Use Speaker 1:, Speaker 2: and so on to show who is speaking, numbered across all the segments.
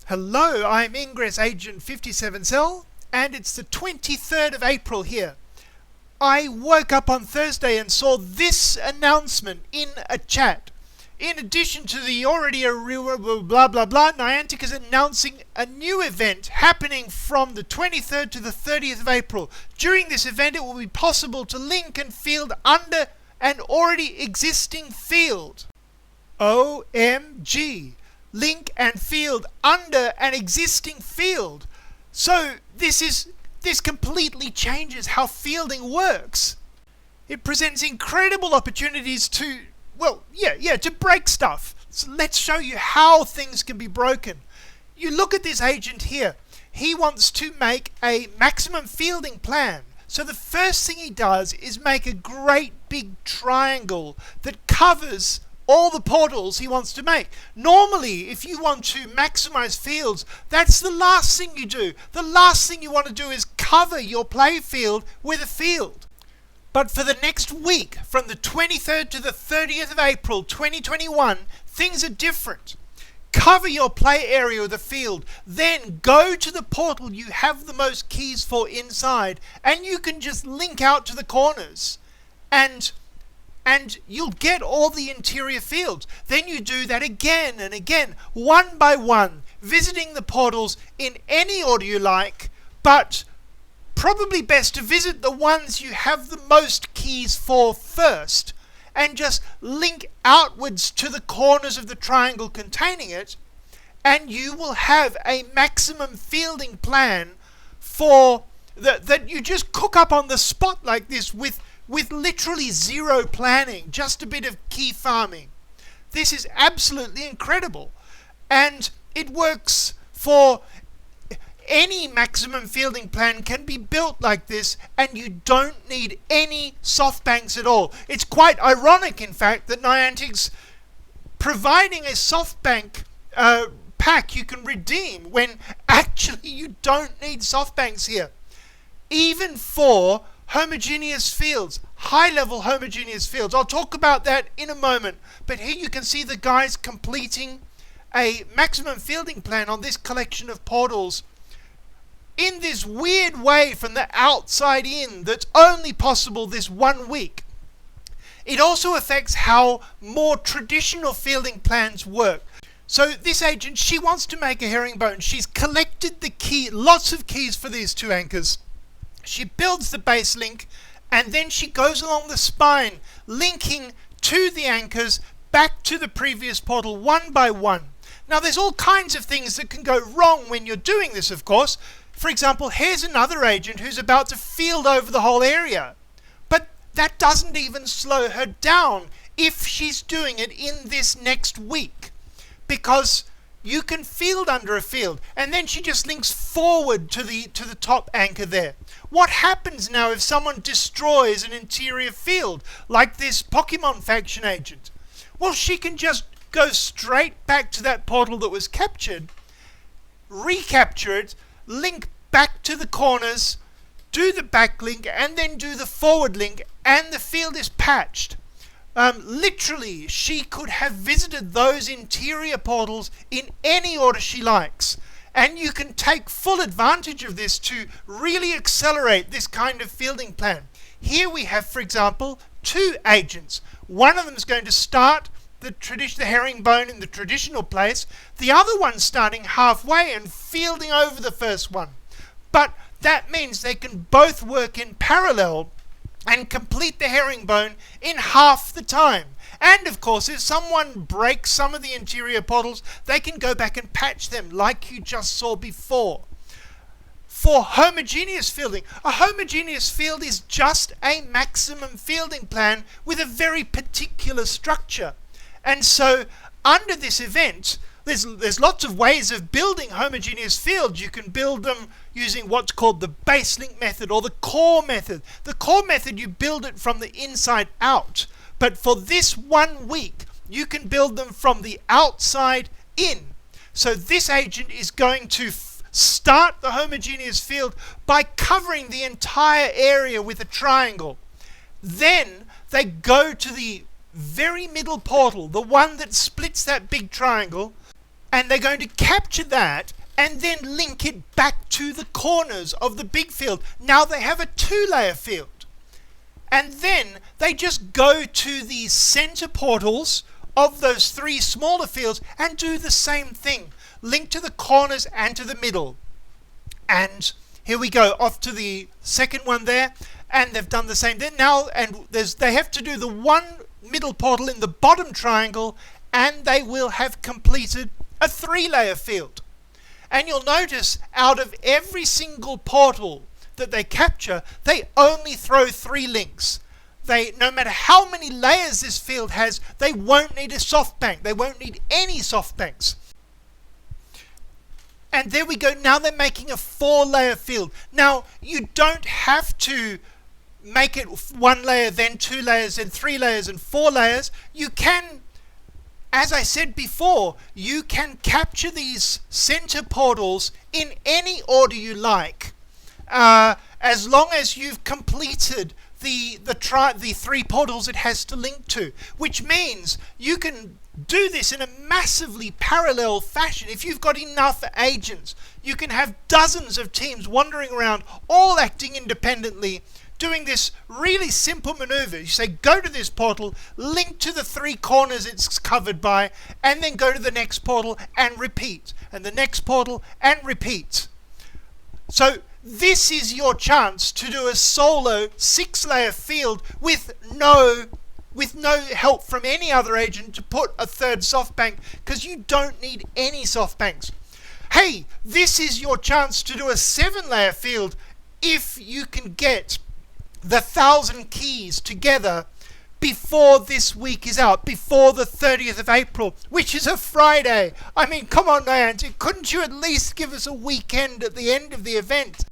Speaker 1: Hello, I'm Ingress Agent 57Cell, and it's the 23rd of April here. I woke up on Thursday and saw this announcement in a chat. In addition to the already blah blah blah, Niantic is announcing a new event happening from the 23rd to the 30th of April. During this event, it will be possible to link and field under an already existing field. OMG! Link and field under an existing field. So this completely changes how fielding works. It presents incredible opportunities to break stuff. So let's show you how things can be broken. You look at this agent here. He wants to make a maximum fielding plan. So the first thing he does is make a great big triangle that covers all the portals he wants to make. Normally, if you want to maximize fields, that's the last thing you do. The last thing you want to do is cover your play field with a field. But for the next week, from the 23rd to the 30th of April 2021, things are different. Cover your play area with a field, then go to the portal you have the most keys for inside, and you can just link out to the corners. And you'll get all the interior fields. Then you do that again and again, one by one, visiting the portals in any order you like, but probably best to visit the ones you have the most keys for first, and just link outwards to the corners of the triangle containing it, and you will have a maximum fielding plan for that you just cook up on the spot like this with literally zero planning, just a bit of key farming. This is absolutely incredible. And it works for any maximum fielding plan can be built like this, and you don't need any soft banks at all. It's quite ironic, in fact, that Niantic's providing a soft bank pack you can redeem when actually you don't need soft banks here. Even for homogeneous fields, high-level homogeneous fields. I'll talk about that in a moment. But here you can see the guys completing a maximum fielding plan on this collection of portals in this weird way from the outside in that's only possible this 1 week. It also affects how more traditional fielding plans work. So this agent, she wants to make a herringbone. She's collected the key, lots of keys for these two anchors. She builds the base link, and then she goes along the spine, linking to the anchors back to the previous portal one by one. Now there's all kinds of things that can go wrong when you're doing this, of course. For example, here's another agent who's about to field over the whole area. But that doesn't even slow her down if she's doing it in this next week. Because you can field under a field, and then she just links forward to the top anchor there. What happens now if someone destroys an interior field, like this Pokemon faction agent? Well, she can just go straight back to that portal that was captured, recapture it, link back to the corners, do the backlink, and then do the forward link, and the field is patched. Literally, she could have visited those interior portals in any order she likes. And you can take full advantage of this to really accelerate this kind of fielding plan. Here we have, for example, two agents. One of them is going to start the herringbone in the traditional place. The other one starting halfway and fielding over the first one. But that means they can both work in parallel and complete the herringbone in half the time. And of course, if someone breaks some of the interior portals, they can go back and patch them like you just saw before. For homogeneous fielding, a homogeneous field is just a maximum fielding plan with a very particular structure. And so under this event, there's lots of ways of building homogeneous fields. You can build them using what's called the base link method or the core method. The core method, you build it from the inside out. But for this 1 week, you can build them from the outside in. So this agent is going to start the homogeneous field by covering the entire area with a triangle. Then they go to the very middle portal, the one that splits that big triangle, And they're going to capture that and then link it back to the corners of the big field. Now they have a 2-layer field. And then they just go to the center portals of those 3 smaller fields and do the same thing. Link to the corners and to the middle. And here we go, off to the second one there. And they've done the same. Then now, and they have to do the one middle portal in the bottom triangle, and they will have completed a 3-layer field. And you'll notice out of every single portal that they capture, they only throw 3 links. No matter how many layers this field has, they won't need a soft bank. They won't need any soft banks. And there we go. Now they're making a 4-layer field. Now, you don't have to make it 1 layer, then 2 layers, then 3 layers, and 4 layers. You can, as I said before, you can capture these center portals in any order you like, as long as you've completed the 3 portals it has to link to, which means you can do this in a massively parallel fashion. If you've got enough agents, you can have dozens of teams wandering around, all acting independently, doing this really simple maneuver. You say, go to this portal, link to the 3 corners it's covered by, and then go to the next portal and repeat, and the next portal and repeat. So this is your chance to do a solo 6-layer field with no help from any other agent to put a 3rd soft bank, because you don't need any soft banks. Hey, this is your chance to do a 7-layer field if you can get the 1,000 keys together before this week is out, before the 30th of April, which is a Friday. I mean, come on, Niantic, couldn't you at least give us a weekend at the end of the event?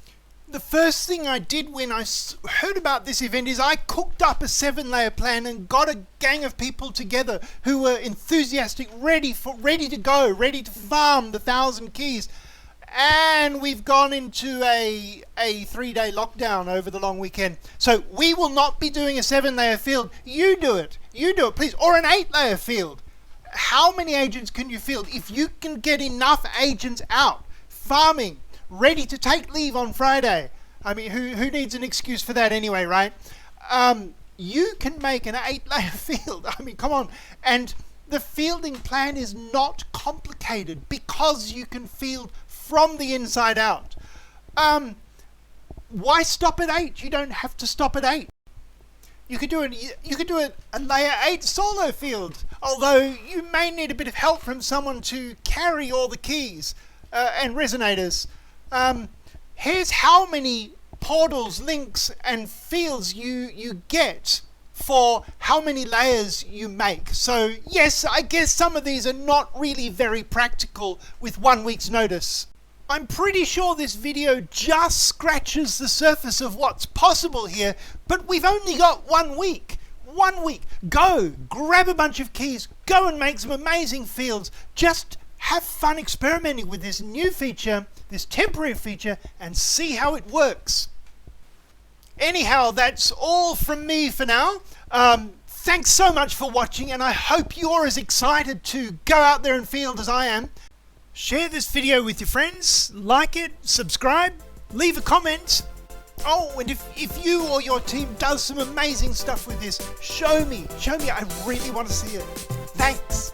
Speaker 1: The first thing I did when I heard about this event is I cooked up a 7-layer plan and got a gang of people together who were enthusiastic, ready to go, ready to farm the 1,000 keys. And we've gone into a 3-day lockdown over the long weekend. So we will not be doing a 7-layer field. You do it. You do it, please. Or an 8-layer field. How many agents can you field? If you can get enough agents out, farming, ready to take leave on Friday. I mean, who needs an excuse for that anyway, right? You can make an 8-layer field. I mean, come on. And the fielding plan is not complicated because you can field from the inside out. Why stop at 8? You don't have to stop at 8. You could do a layer 8 solo field, although you may need a bit of help from someone to carry all the keys and resonators. Here's how many portals, links, and fields you get for how many layers you make. So yes, I guess some of these are not really very practical with 1 week's notice. I'm pretty sure this video just scratches the surface of what's possible here, but we've only got 1 week. 1 week. Go, grab a bunch of keys, go and make some amazing fields. Just have fun experimenting with this new feature, this temporary feature, and see how it works. Anyhow, that's all from me for now. Thanks so much for watching, and I hope you're as excited to go out there and field as I am. Share this video with your friends, like it, subscribe, leave a comment. Oh, and if you or your team does some amazing stuff with this, show me. I really want to see it. Thanks.